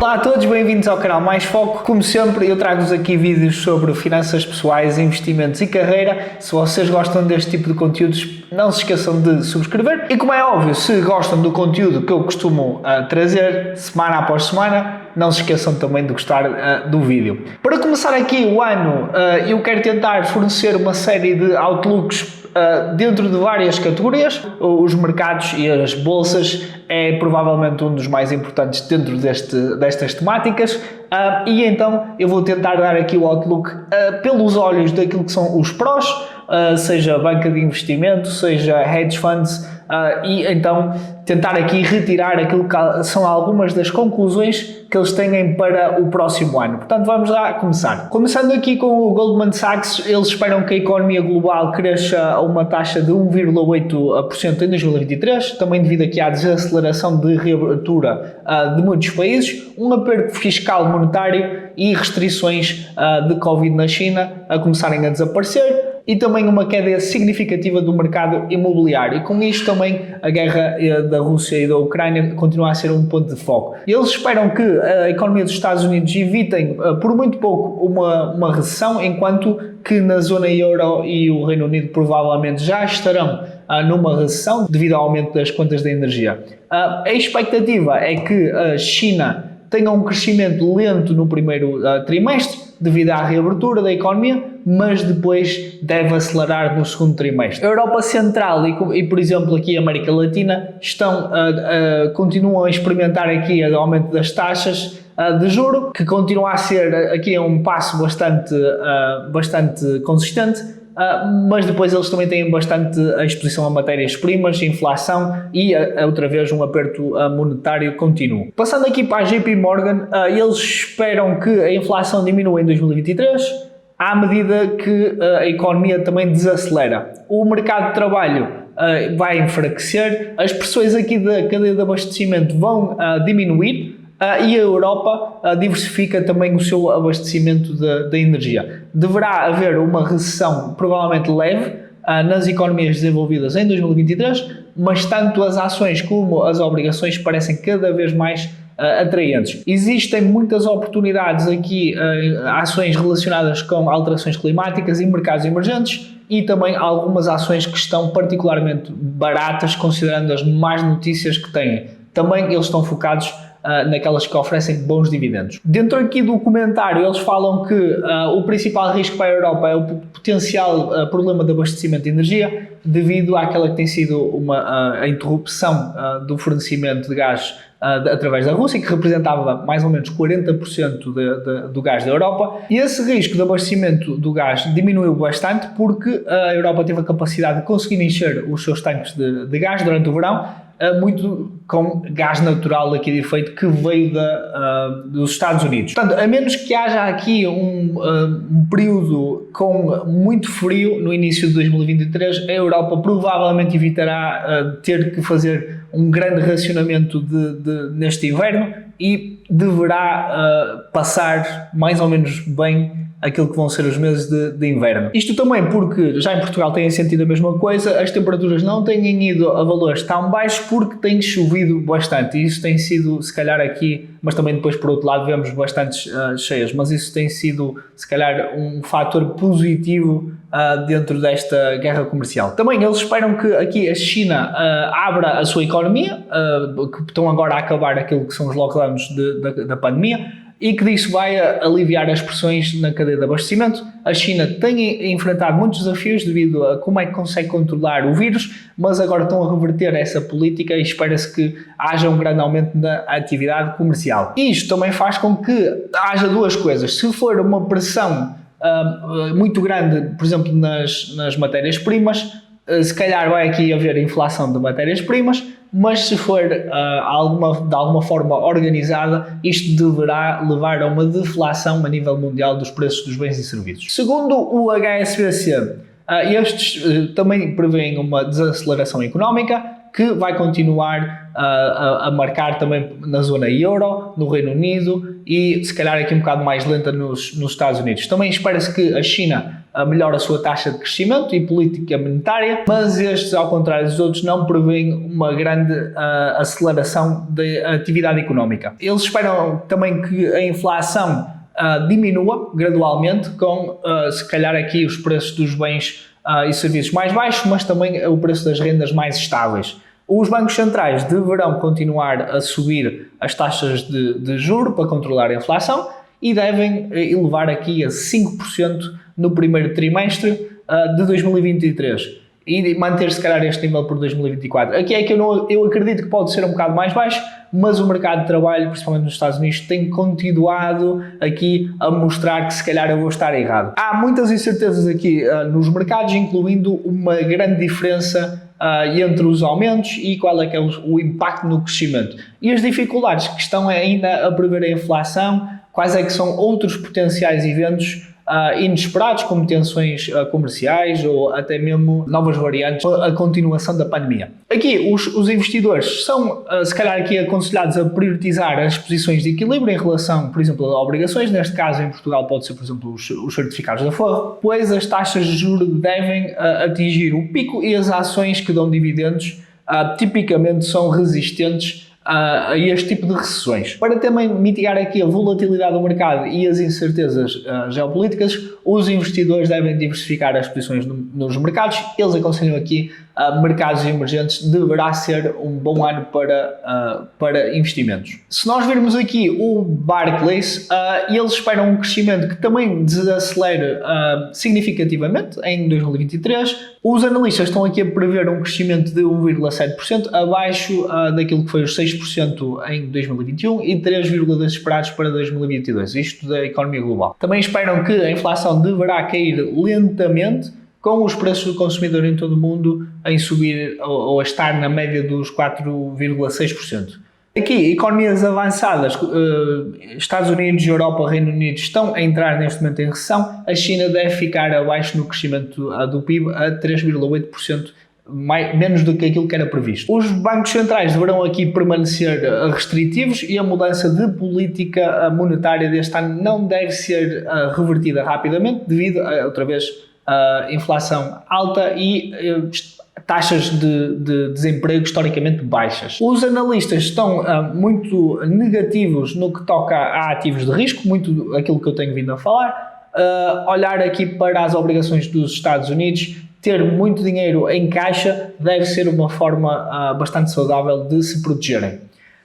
Olá a todos, bem-vindos ao canal Mais Foco. Como sempre, eu trago-vos aqui vídeos sobre finanças pessoais, investimentos e carreira. Se vocês gostam deste tipo de conteúdos, não se esqueçam de subscrever. E como é óbvio, se gostam do conteúdo que eu costumo trazer semana após semana, não se esqueçam também de gostar do vídeo. Para começar aqui o ano, eu quero tentar fornecer uma série de outlooks dentro de várias categorias. Os mercados e as bolsas é provavelmente um dos mais importantes dentro destas temáticas, e então eu vou tentar dar aqui o outlook pelos olhos daquilo que são os prós, seja banca de investimento, seja hedge funds, e então tentar aqui retirar aquilo que são algumas das conclusões que eles têm para o próximo ano. Portanto, vamos lá começar. Começando aqui com o Goldman Sachs, eles esperam que a economia global cresça a uma taxa de 1,8% em 2023, também devido aqui à desaceleração de reabertura de muitos países, um aperto fiscal monetário e restrições de Covid na China a começarem a desaparecer, e também uma queda significativa do mercado imobiliário. E com isto também a guerra da Rússia e da Ucrânia continua a ser um ponto de foco. Eles esperam que a economia dos Estados Unidos evitem por muito pouco uma recessão, enquanto que na zona euro e o Reino Unido provavelmente já estarão numa recessão devido ao aumento das contas da energia. A expectativa é que a China tenha um crescimento lento no primeiro trimestre devido à reabertura da economia, mas depois deve acelerar no segundo trimestre. A Europa Central e por exemplo, aqui a América Latina continuam a experimentar aqui o aumento das taxas de juro, que continua a ser aqui um passo bastante consistente, mas depois eles também têm bastante a exposição a matérias-primas, inflação e outra vez um aperto monetário contínuo. Passando aqui para a JP Morgan, eles esperam que a inflação diminua em 2023, à medida que a economia também desacelera. O mercado de trabalho vai enfraquecer, as pressões aqui da cadeia de abastecimento vão diminuir, e a Europa diversifica também o seu abastecimento da energia. Deverá haver uma recessão provavelmente leve nas economias desenvolvidas em 2023, mas tanto as ações como as obrigações parecem cada vez mais atraentes. Existem muitas oportunidades aqui, ações relacionadas com alterações climáticas e mercados emergentes, e também algumas ações que estão particularmente baratas considerando as más notícias que têm. Também eles estão focados naquelas que oferecem bons dividendos. Dentro aqui do comentário eles falam que o principal risco para a Europa é o potencial problema de abastecimento de energia devido àquela que tem sido a interrupção do fornecimento de gás através da Rússia, que representava mais ou menos 40% do gás da Europa, e esse risco de abastecimento do gás diminuiu bastante porque a Europa teve a capacidade de conseguir encher os seus tanques de gás durante o verão, muito com gás natural aqui de efeito que veio dos Estados Unidos. Portanto, a menos que haja aqui um período com muito frio no início de 2023, a Europa provavelmente evitará ter que fazer um grande racionamento neste inverno e deverá passar mais ou menos bem aquilo que vão ser os meses de inverno. Isto também porque já em Portugal têm sentido a mesma coisa, as temperaturas não têm ido a valores tão baixos porque tem chovido bastante, e isso tem sido se calhar aqui, mas também depois por outro lado vemos bastantes cheias, mas isso tem sido se calhar um fator positivo dentro desta guerra comercial. Também eles esperam que aqui a China abra a sua economia, que estão agora a acabar aquilo que são os lockdowns da pandemia, e que disso vai aliviar as pressões na cadeia de abastecimento. A China tem enfrentado muitos desafios devido a como é que consegue controlar o vírus, mas agora estão a reverter essa política e espera-se que haja um grande aumento na atividade comercial. E isto também faz com que haja duas coisas. Se for uma pressão muito grande, por exemplo, nas matérias-primas, se calhar vai aqui haver inflação de matérias-primas, mas se for de alguma forma organizada, isto deverá levar a uma deflação a nível mundial dos preços dos bens e serviços. Segundo o HSBC, estes também prevêem uma desaceleração económica que vai continuar a marcar também na zona euro, no Reino Unido e se calhar aqui um bocado mais lenta nos Estados Unidos. Também espera-se que a China melhora a sua taxa de crescimento e política monetária, mas estes, ao contrário dos outros, não prevêem uma grande aceleração da atividade económica. Eles esperam também que a inflação diminua gradualmente, com se calhar aqui os preços dos bens e serviços mais baixos, mas também o preço das rendas mais estáveis. Os bancos centrais deverão continuar a subir as taxas de juros para controlar a inflação e devem elevar aqui a 5% no primeiro trimestre de 2023 e manter-se, se calhar, este nível por 2024. Aqui é que eu acredito que pode ser um bocado mais baixo, mas o mercado de trabalho, principalmente nos Estados Unidos, tem continuado aqui a mostrar que se calhar eu vou estar errado. Há muitas incertezas aqui nos mercados, incluindo uma grande diferença entre os aumentos e qual é que é o impacto no crescimento. E as dificuldades que estão ainda a prever a inflação, quais é que são outros potenciais eventos inesperados, como tensões comerciais ou até mesmo novas variantes, a continuação da pandemia. Aqui os investidores são se calhar aqui aconselhados a priorizar as posições de equilíbrio em relação, por exemplo, a obrigações. Neste caso, em Portugal, pode ser, por exemplo, os certificados da Forro, pois as taxas de juros devem atingir o pico e as ações que dão dividendos tipicamente são resistentes a este tipo de recessões. Para também mitigar aqui a volatilidade do mercado e as incertezas geopolíticas, os investidores devem diversificar as posições nos mercados. Eles aconselham aqui mercados emergentes, deverá ser um bom ano para investimentos. Se nós virmos aqui o Barclays, eles esperam um crescimento que também desacelere significativamente em 2023. Os analistas estão aqui a prever um crescimento de 1,7%, abaixo daquilo que foi os 6% em 2021 e 3,2% esperados para 2022, isto da economia global. Também esperam que a inflação deverá cair lentamente, com os preços do consumidor em todo o mundo em subir ou a estar na média dos 4,6%. Aqui, economias avançadas, Estados Unidos, Europa, Reino Unido estão a entrar neste momento em recessão. A China deve ficar abaixo no crescimento do PIB a 3,8%, menos do que aquilo que era previsto. Os bancos centrais deverão aqui permanecer restritivos e a mudança de política monetária deste ano não deve ser revertida rapidamente devido a, outra vez, inflação alta e taxas de desemprego historicamente baixas. Os analistas estão muito negativos no que toca a ativos de risco, muito aquilo que eu tenho vindo a falar. Olhar aqui para as obrigações dos Estados Unidos, ter muito dinheiro em caixa deve ser uma forma bastante saudável de se protegerem.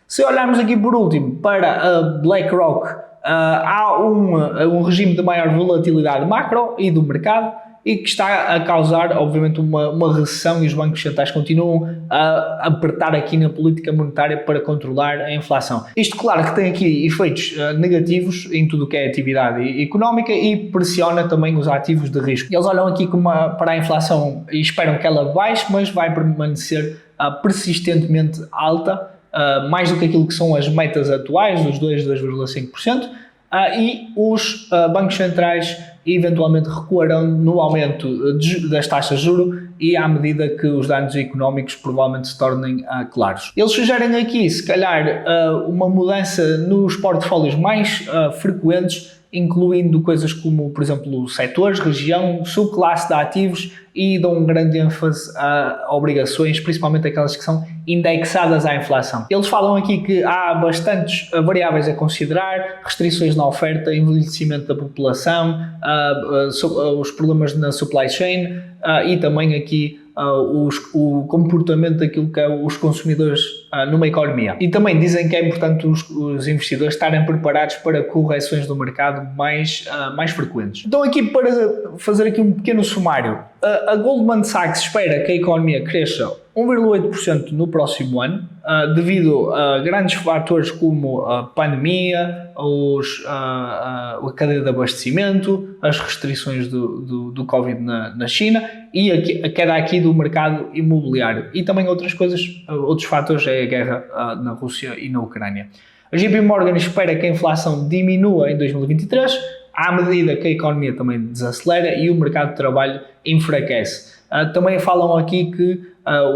Se olharmos aqui por último para a BlackRock, há um regime de maior volatilidade macro e do mercado, e que está a causar, obviamente, uma recessão, e os bancos centrais continuam a apertar aqui na política monetária para controlar a inflação. Isto, claro, que tem aqui efeitos negativos em tudo o que é atividade económica e pressiona também os ativos de risco. Eles olham aqui para a inflação e esperam que ela baixe, mas vai permanecer persistentemente alta, mais do que aquilo que são as metas atuais, dos 2,5%, e os bancos centrais eventualmente recuarão no aumento das taxas de juros e à medida que os danos económicos provavelmente se tornem claros. Eles sugerem aqui, se calhar, uma mudança nos portfólios mais frequentes, incluindo coisas como, por exemplo, setores, região, subclasse de ativos, e dão um grande ênfase a obrigações, principalmente aquelas que são indexadas à inflação. Eles falam aqui que há bastantes variáveis a considerar: restrições na oferta, envelhecimento da população, os problemas na supply chain e também aqui o comportamento daquilo que é os consumidores numa economia. E também dizem que é importante os investidores estarem preparados para correções do mercado mais frequentes. Então, aqui para fazer aqui um pequeno sumário, a Goldman Sachs espera que a economia cresça 1,8% no próximo ano, devido a grandes fatores como a pandemia, a cadeia de abastecimento, as restrições do Covid na China e a queda aqui do mercado imobiliário. E também outras coisas, outros fatores, é a guerra na Rússia e na Ucrânia. A JP Morgan espera que a inflação diminua em 2023, à medida que a economia também desacelera e o mercado de trabalho enfraquece. Também falam aqui que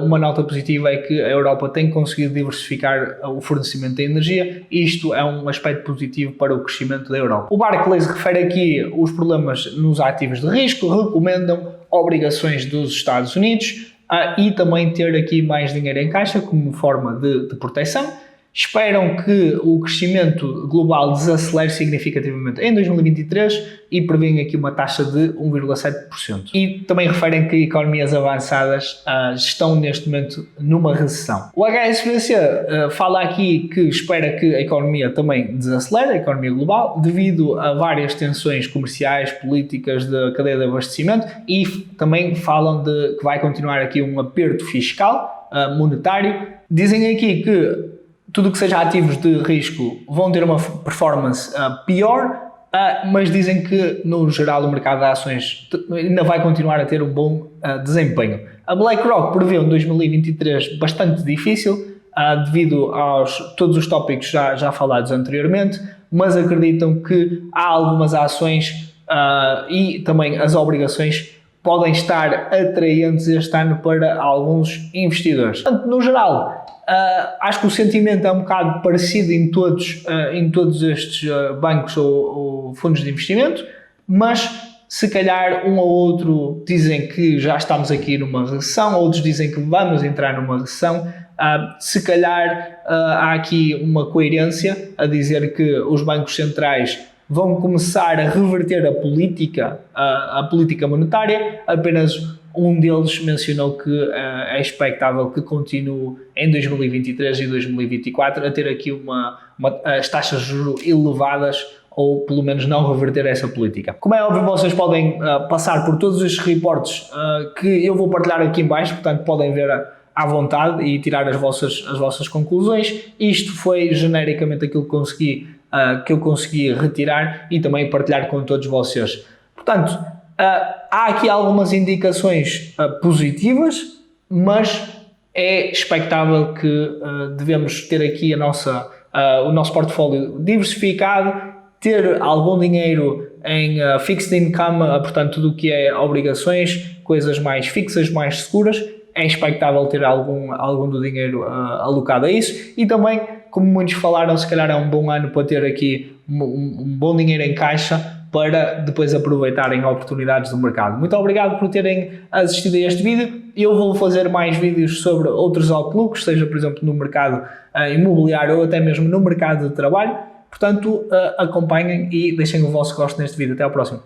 Uma nota positiva é que a Europa tem conseguido diversificar o fornecimento de energia e isto é um aspecto positivo para o crescimento da Europa. O Barclays refere aqui os problemas nos ativos de risco, recomendam obrigações dos Estados Unidos e também ter aqui mais dinheiro em caixa como forma de proteção. Esperam que o crescimento global desacelere significativamente em 2023 e prevêem aqui uma taxa de 1,7%. E também referem que economias avançadas estão neste momento numa recessão. O HSBC fala aqui que espera que a economia também desacelere, a economia global, devido a várias tensões comerciais, políticas da cadeia de abastecimento e também falam de que vai continuar aqui um aperto fiscal, monetário. Dizem aqui que tudo o que seja ativos de risco vão ter uma performance pior, mas dizem que, no geral, o mercado de ações ainda vai continuar a ter um bom desempenho. A BlackRock prevê um 2023 bastante difícil, devido aos todos os tópicos já falados anteriormente, mas acreditam que há algumas ações e também as obrigações podem estar atraentes este ano para alguns investidores. Portanto, no geral, acho que o sentimento é um bocado parecido em todos estes bancos ou fundos de investimento, mas se calhar um ou outro dizem que já estamos aqui numa recessão, outros dizem que vamos entrar numa recessão. Se calhar há aqui uma coerência a dizer que os bancos centrais vão começar a reverter a política monetária. Apenas um deles mencionou que é expectável que continue em 2023 e 2024 a ter aqui as taxas de juros elevadas ou pelo menos não reverter essa política. Como é óbvio, vocês podem passar por todos estes reportes que eu vou partilhar aqui em baixo, portanto podem ver à vontade e tirar as vossas conclusões. Isto foi genericamente aquilo que eu consegui retirar e também partilhar com todos vocês. Portanto, há aqui algumas indicações positivas, mas é expectável que devemos ter aqui o nosso portfólio diversificado, ter algum dinheiro em fixed income, portanto tudo o que é obrigações, coisas mais fixas, mais seguras. É expectável ter algum do dinheiro alocado a isso e também, como muitos falaram, se calhar é um bom ano para ter aqui um bom dinheiro em caixa para depois aproveitarem oportunidades do mercado. Muito obrigado por terem assistido a este vídeo. Eu vou fazer mais vídeos sobre outros outlooks, seja por exemplo no mercado imobiliário ou até mesmo no mercado de trabalho. Portanto, acompanhem e deixem o vosso gosto neste vídeo. Até ao próximo.